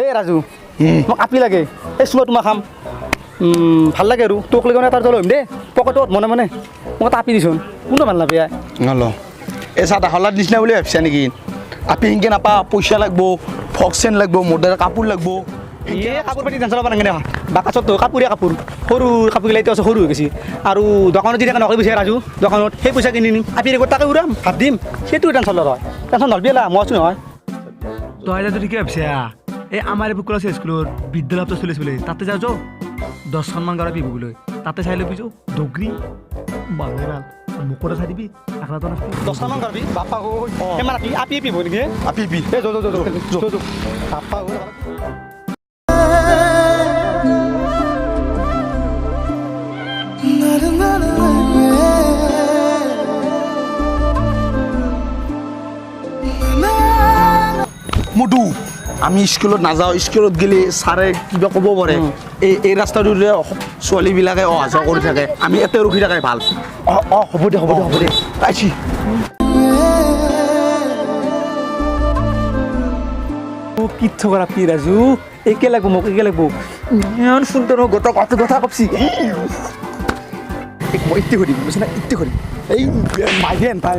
এই ৰাজু মোক আপি লাগে এই চুমা তোমাক খাম ভাল লাগে আৰু তোক লৈ তাৰ তল দেই পকেটত মনে মনে মোক এটা আপি দিছোন কোনটো ভাল নাপায় নল এই চাহ দাহলাৰ নিচিনা বুলি ভাবিছা নেকি আপি সেনকে নাপা পইচা লাগব ফক চেন লাগব মোৰ দ্বাৰা কাপোৰ লাগব এই কাপোৰ পাতি টেনশ্যন ল'ব নালাগে বাকচততো কাপোৰে কাপোৰ সৰু কাপোৰগিলা এতিয়া আছে সৰু হৈ গৈছে আৰু দোকানত যেতিয়া নকৰি পইচা ৰাজু দোকানত সেই পইচা কিনি নিম আপি ৰেকৰ্ড তাকে উৰাম ভাত দিম সেইটো টেনশ্যন ল'ব টেনশ্যন নলবি মই আছোঁ নহয় তই যদি কি ভাবছা এই আমাৰ বুকুল আছে স্কুলত বিদ্যালয়ত চলিছে বোলে তাতে যাওঁ যাওঁ 10খনমান গাড়ী পিববলৈ তাতে চাই ল'বি যাওঁ ডগৰি বাঙেৰাল মুখতে চাই দিবি আখৰাটো দহটামান কৰিবি বাপা ইমান আপি আপি পিব নেকি আপি পি এই বাপা মধু আমি স্কুলত নাযাওঁ স্কুলত গ'লে ছাৰে কিবা ক'ব পাৰে এই ৰাস্তাটোৰে ছোৱালীবিলাকে অহা যোৱা কৰি থাকে আমি ইয়াতে ৰখি থাকাই ভাল হ'ব দে পাইছি কিচ্ছু কৰা পি ৰাজু একে লাগব মোক একে লাগব ইমান সুন্দৰ গোটা কথা কথা কপছি মই ইতি কৰিম বুজিছ না ইতি কৰিম এই মাৰিয়ান পাই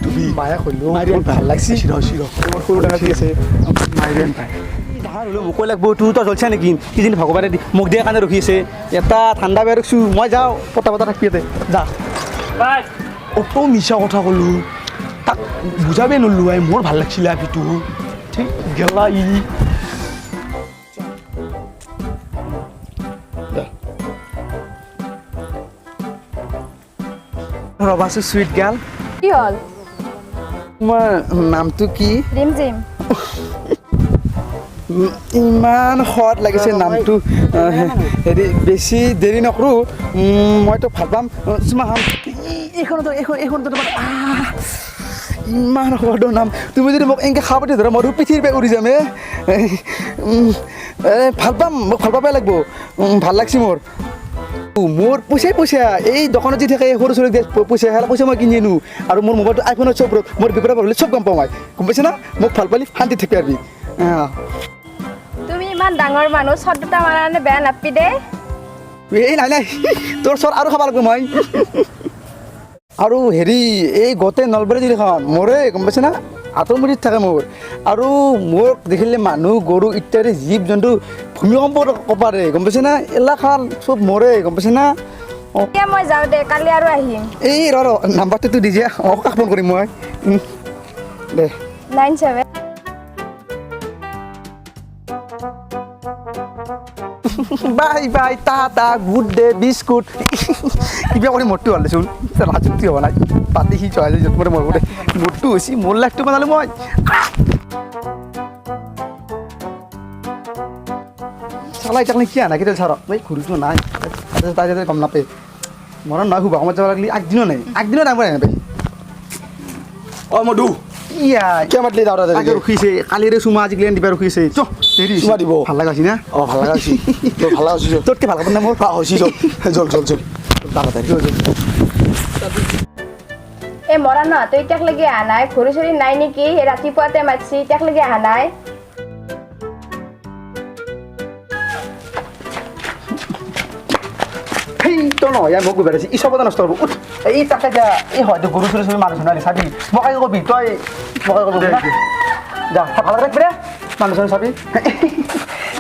তুমি মায়া কৰিলোঁ মাৰিয়ান ভাল লাগছি চিৰ সৰু ডাঙৰ ঠিক আছে মাৰিয়ান পাই ডাঙৰ হ'লেও মোকো লাগব তোৰ তই জ্বলছা নেকি কিজানি ভগৱানে মোক দিয়া কাৰণে ৰখি আছে এটা ঠাণ্ডা বেয়া ৰখিছোঁ মই যাওঁ পতা থাকি ইয়াতে যা অত মিছা কথা ক'লোঁ তাক বুজাবই নল্লো মোৰ ভাল লাগছিলে আপিটো ঠিক গেলা ই ৰবাচোন চুইট গাৰ্ল কি হ'ল তোমাৰ নামটো কি ৰিমজিম ইমান সোৱাদ লাগিছে নামটো হেৰি বেছি দেৰি নকৰোঁ মইতো ভাল পাম চুমা খাম এইখন তোমাৰ ইমান সোৱাদৰ নাম তুমি যদি মোক এনেকৈ খাব পাতি ধৰা মই পৃথিৱীৰ পৰা উৰি যাম ভাল পাম মোক ভাল পাবই লাগিব ভাল লাগছে মোৰ পইচা এই দোকানত যি থাকে সৰু ছোৱালী পইচা সেয়া পইচা মই কিনি আনো আৰু মোৰ মোবাইলটো আইফোনত চব মোৰ বিপদত পৰিলে চব গম পাওঁ মই গম পাইছে না মোক ভাল পালি শান্তি থাকি পাৰিবি তুমি ইমান ডাঙৰ মানুহ চট দুটা মাৰানে বেয়া নাপি দে এই নাই তোৰ চৰ আৰু খাব লাগিব মই আৰু হেৰি এই গোটেই নলবাৰী জিলাখন মোৰে গম পাইছে না আঁতৰ মুঠিত থাকে মোৰ আৰু মোক দেখিলে মানুহ গৰু ইত্যাদি জীৱ জন্তু ভূমিকম্প পাৰে গম পাইছে না এলাখান চব মোৰে গম পাইছে না এতিয়া মই যাওঁ দে কালি আৰু আহিম এই ৰ নাম্বাৰটো দি যা কাক ফোন কৰিম মই দে 97 বাই টা গুড ডে বিস্কুট কিবা কৰি মৰটো ভাল দেচোন ৰাজুতি হ'ব নাই পাতি সি চৰাই য'ত মৰে মৰব দে মৰটো হৈছে মোৰ লাইফটো বনালোঁ মই চালাই তাকলে কি আনা কেতিয়া চাৰ এই ঘূৰিটো নাই তাই যাতে গম নাপায় মনত নহয় শুভ সময়ত যাব লাগিলে আগদিনো নাই নাপায় নাপায় মধু ইয়া কিয় মাতলি দাদা আগে ৰখিছে কালিৰে চুমা আজিকালি দিবা ৰখিছে চ দেৰি চুমা দিব ভাল লগা হৈছে না ভাল লগা হৈছে ভাল লগা হৈছে তোতকে ভাল পাব না মোৰ হৈছে জল তাড়াতাড়ি এই মৰা ন তই এতিয়াক লাগি অহা নাই ঘূৰি চুৰি নাই নেকি ৰাতিপুৱাতে মাতছি এতিয়াক লাগি অহা নাই সেইটো নহয় মোক গৈ বেড়াইছে ই চবতে নষ্ট হ'ব উঠ এই তাকে যা এই হয়তো গৰু চুৰি চুৰি মানুহ চুনালি চাবি মকাই কবি তই মকাই কবি যা ভাল ৰাখবি দে মানুহ চুৰি চাবি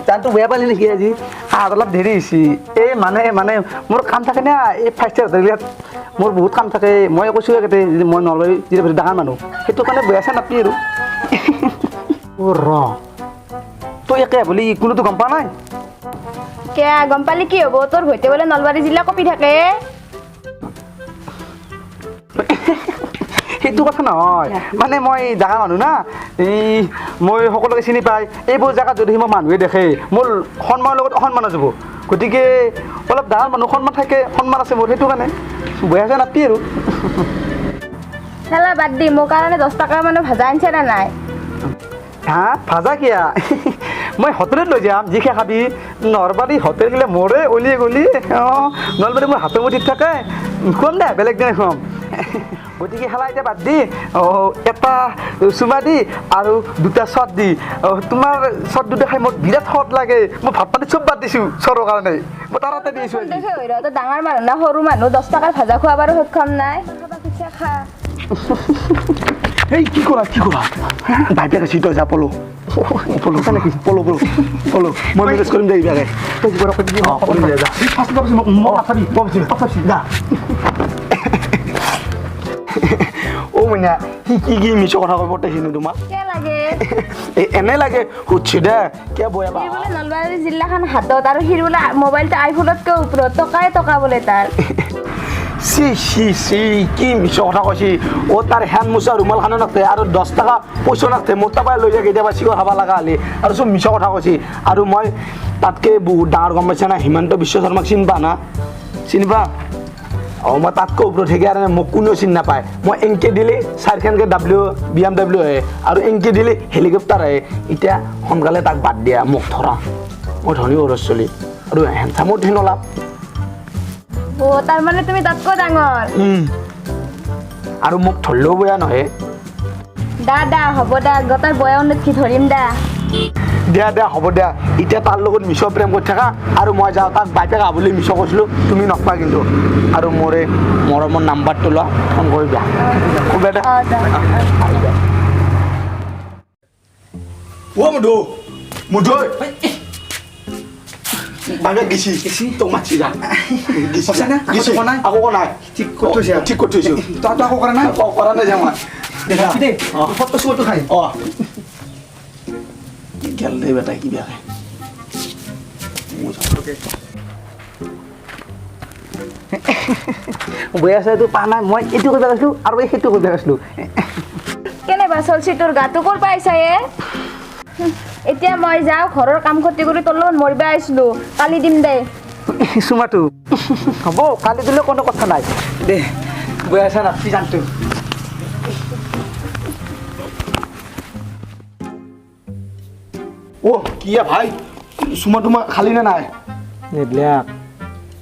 জানটো বেয়া পালি নেকি আজি হাত অলপ দেৰি হৈছে এই মানে মোৰ কাম থাকে না এই ফাৰ্ষ্ট ইয়াৰ মোৰ বহুত কাম থাকে মই কৈছোঁ একেতে মই নলয় যেতিয়া ডাঙৰ মানুহ সেইটো কাৰণে বেয়া চাই নাপি আৰু ৰ তই একে বুলি কোনোতো গম পোৱা নাই কিয় গম পালি কি হ'ব তোৰ ভৈতে বোলে নলবাৰী জিলা কপি থাকে সেইটো কথা নহয় মানে মই ডাঙৰ মানুহ না এই মই সকলোকে চিনি পাই এইবোৰ জেগাত যদি মই মানুহে দেখে মোৰ সন্মানৰ লগত অসন্মান যাব গতিকে অলপ ডাঙৰ মানুহ সন্মান থাকে সন্মান আছে মোৰ সেইটো কাৰণে বেয়া চেয়া নাপি আৰু খেলা বাদ দি মোৰ কাৰণে 10 টকা মানে ভাজা আনিছে নে নাই হা ভাজা কিয়া মই হোটেলত লৈ যাম যি খাই খাবি নলবাৰী হোটেল গ'লে মোৰে অলিয়ে গলি নলবাৰী মোৰ হাতৰ মুঠিত থাকে খুৱাম দে বেলেগ দিনাই খুৱাম গতিকে খেলা এতিয়া বাদ দি এটা চুমা দি আৰু দুটা শ্বট দি তোমাৰ শ্বট দুটা খাই মোৰ বিৰাট সৎ লাগে মই ভাত পানী চব বাদ দিছোঁ চৰৰ কাৰণে মই তাতে দিছোঁ দেখে হৈ ৰ ডাঙৰ মানুহ না সৰু মানুহ 10 টকাৰ ভাজা খোৱাবাৰো সক্ষম নাই খাবা পিছে খা এই কি কৰা বাইপে কৈছি তই যা পলো পলো মই মেনেজ কৰিম দে ইবাগে তই কিবা কৈ দিবি কৰিম দে যা ফাৰ্ষ্ট কথা মই আছাবি যা অ' মইনা সি কি মিছ কথা কৈ পঠাইছিনো তোমাক কে লাগে এনে লাগে সুধছি দে কিয় বয়া বা সি বোলে নলবাৰী জিলাখন হাতত আৰু সি বোলে মোবাইলটো আইফোনতকৈ ওপৰত টকা বোলে তাৰ চি কি মিছ কথা কৈছি তাৰ হেন মোচা ৰুমালখানো নাথাকে আৰু 10 টকা পইচা নাথাকে মোৰ তাৰপৰাই লৈ যায় কেতিয়াবা চিগৰ খাব লগা হ'লে আৰু চব মিছ কথা কৈছি আৰু মই তাতকৈ বহুত ডাঙৰ গম পাইছা না হিমন্ত বিশ্ব শৰ্মাক চিনি পা না চিনি পা মই তাতকৈ ওপৰত থাকি আৰু মোক কোনেও চিনি নাপায় মই এনকে দিলে 4খানকৈ BMW আহে আৰু এনকে দিলে হেলিকপ্টাৰ আহে এতিয়া সোনকালে তাক বাদ দিয়া মোক ধৰা মই ধনী ঘৰৰ চলি আৰু হেণ্ডচামো ধনী নলাম তাৰ মানে তুমি তাতকৈ ডাঙৰ আৰু মোক ধৰিলেও বেয়া নহয় দা হ'ব দা গোটাই বয়া উন্নতি ধৰিম দা দিয়া হ'ব দিয়া এতিয়া তাৰ লগত মিছ প্ৰেম কৰি থাকা আৰু মই যাওঁ তাক বাইপেক আবলৈ মিছ কৈছিলোঁ তুমি নকবা কিন্তু আৰু মৰমৰ নাম্বাৰটো লোৱা ফোন কৰিবা ক'বা দে অ' মধু বাগে গেছি তোক মাতছি যা গেছি আকৌ নাই ঠিক কৰি থৈছোঁ তই আকৌ কৰা নাই কৰা নাই যাম দেই ফটো চটো খাই অঁ গেল দে বেটা কি বেয়া বৈ আছে এইটো পা নাই মই এইটো কৰিব গৈছিলোঁ আৰু সেইটো কৰিব গৈছিলোঁ কেনেবা চলছি তোৰ গাটো ক'ৰ পাইছা এতিয়া মই যাওঁ ঘৰৰ কাম ক্ষতি কৰি তোৰ লগত মৰিবা আহিছিলোঁ কালি দিম দে চুমাটো হ'ব কালি দিলে কোনো কথা নাই দে বৈ আছে ৰাতি জানটো অ' কি ভাই চুমা তোমাক খালি নে নাই নিদিলাক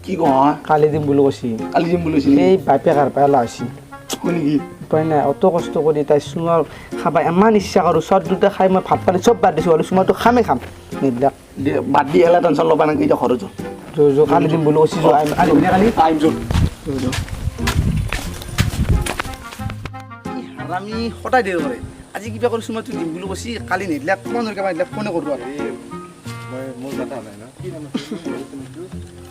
কি কওঁ কালি দিম বুলি কৈছি কালি দিম বুলি এই বাইপেকাৰ পৰা লাইছি হয় নেকি উপায় নাই অত কষ্ট কৰি তাই চুঙাৰ খাবা ইমান ইচ্ছা কৰোঁ চট দুটা খাই মই ভাত পানী চব বাদ দিছোঁ আৰু চুঙাটো খামেই খাম নিদিলাক বাদ দি এলা টেনশ্যন ল'বা নেকি এতিয়া ঘৰত কালি দিম বুলি কৈছি কালি আমি সদায় দেৰি কৰে আজি কিবা কৰি চুমাটো দিম বুলি কৈছি কালি নিদিলাক ফোন কাৰোবাৰ নিদিলাক ফোনে কৰোঁ আৰু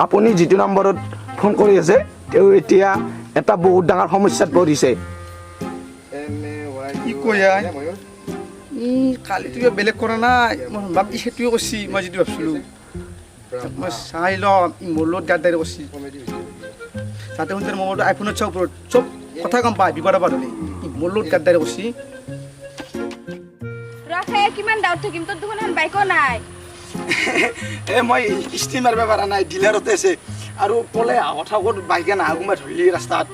আপুনি যিটো নম্বৰত ফোন কৰি আছে তেওঁ এতিয়া এটা বহুত ডাঙৰ সমস্যাত পৰিছে কি কৈ কালি কিবা বেলেগ কৰা নাই মই ভাবি সেইটোৱে কৈছি মই যিটো ভাবিছিলোঁ মই চাই লওঁ মোৰ লগত গাদ্দাৰি কৰিছি যাতে শুনতে মোবাইলটো আইফোনত চাওঁ ওপৰত চব কথা গম পায় বিপদৰ পৰা ধৰি মোৰ লগত গাদ্দাৰি কৰিছি ৰাখে কিমান দাউত থাকিম তোৰ দেখোন এখন বাইকো নাই মই কিস্তি মাৰিব পৰা নাই ডিলাৰতে আছে আৰু ক'লে কথা ক'ত বাইকে নাহা কোনোবাই ধৰিলি ৰাস্তাত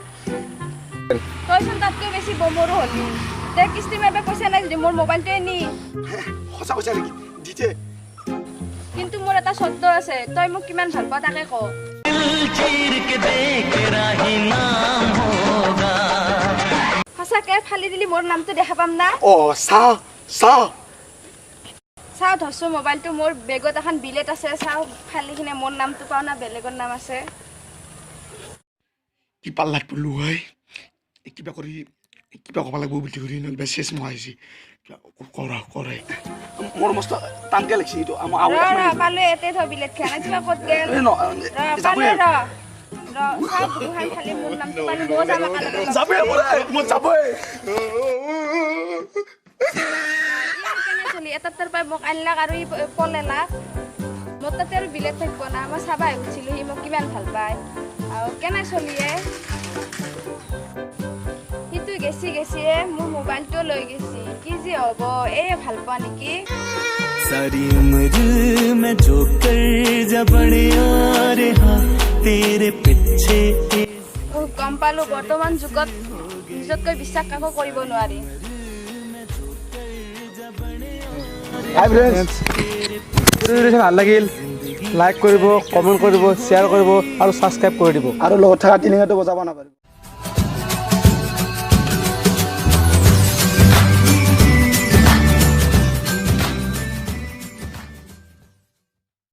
তইচোন তাতকৈ বেছি বমৰো হ'লি দে কিস্তি মাৰিব পইচা নাই যদি মোৰ মোবাইলটোৱে নি সঁচা কৈছা নেকি দিছে কিন্তু মোৰ এটা চৰ্ত আছে তই মোক কিমান ভাল পাৱ তাকে ক সঁচাকে ফালি দিলি মোৰ নামটো দেখা পাম না অ' চাওঁ চাওঁ ধৰছো মোবাইলটো মোৰ বেগত এখন বিলেট আছে চাওঁ ফালি কিনে মোৰ নামটো পাওঁ না বেলেগৰ নাম আছে কি পাল্লাত পৰলো হয় কিবা ক'ব লাগিব বুলি ধৰি নহ'লে চেচ মহাইছি কৰে মোৰ মস্ত টানকে লাগিছে এইটো পালো এতে থ বিলেট খানা কিবা ক'ত গেল পালো চাওঁ গুৰুহান খালি মোৰ নামটো পালো মই এটা তাৰ পৰা মোক আনলাক আৰু ই পলেলাক মোৰ তাতে আৰু বিলেট থাকিব না মই চাবা আহিছিলোঁ সি মোক কিমান ভাল পায় আৰু কেনে চলিয়ে সিটো গেছি মোৰ মোবাইলটো লৈ গেছি কি যে হ'ব এই ভাল পোৱা নেকি सारी उम्र मैं जो कर जा बड़े आ रहा तेरे पीछे গম পালোঁ বৰ্তমান যুগত নিজতকৈ বিশ্বাস কাকো কৰিব নোৱাৰি ভাল লাগিল লাইক কৰিব কমেণ্ট কৰিব শ্বেয়াৰ কৰিব আৰু ছাবস্ক্ৰাইব কৰি দিব আৰু লগত থকা টিলিঙাটো বজাব নাপাৰিব